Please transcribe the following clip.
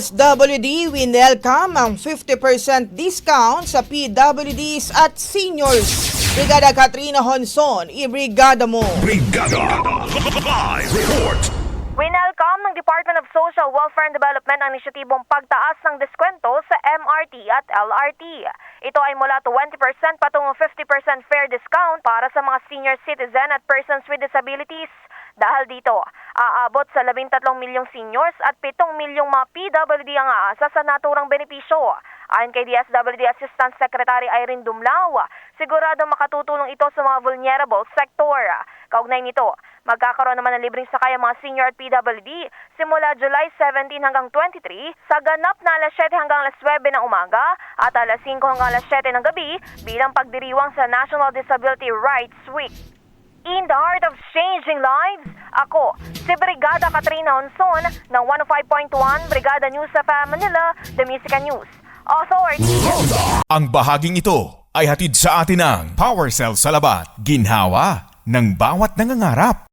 DSWD winelcome ang 50% discount sa PWDs at seniors. Brigada Katrina Honson, ibrigada mo. Brigada Live Report. Winelcome ng Department of Social Welfare and Development ang inisyatibong pagtaas ng diskwento sa MRT at LRT. Ito ay mula 20% patungong 50% fair discount para sa mga senior citizen at persons with disabilities. Dahil dito, aabot sa 13 milyong seniors at 7 milyong mga PWD ang aasa sa naturang benepisyo. Ayon kay DSWD Assistant Secretary Irene Dumlao, sigurado makatutulong ito sa mga vulnerable sector. Kaugnay nito, magkakaroon naman ng libreng sakay ang mga senior at PWD simula July 17 hanggang 23 sa ganap na alas 7 hanggang alas 9 ng umaga at alas 5 hanggang alas 7 ng gabi bilang pagdiriwang sa National Disability Rights Week. In the heart of changing lives, ako, si Brigada Katrina Honson ng 105.1 Brigada News FM Manila, The Music and News Authority. Ang bahaging ito ay hatid sa atin ng PowerCell Salabat, ginhawa ng bawat nangangarap.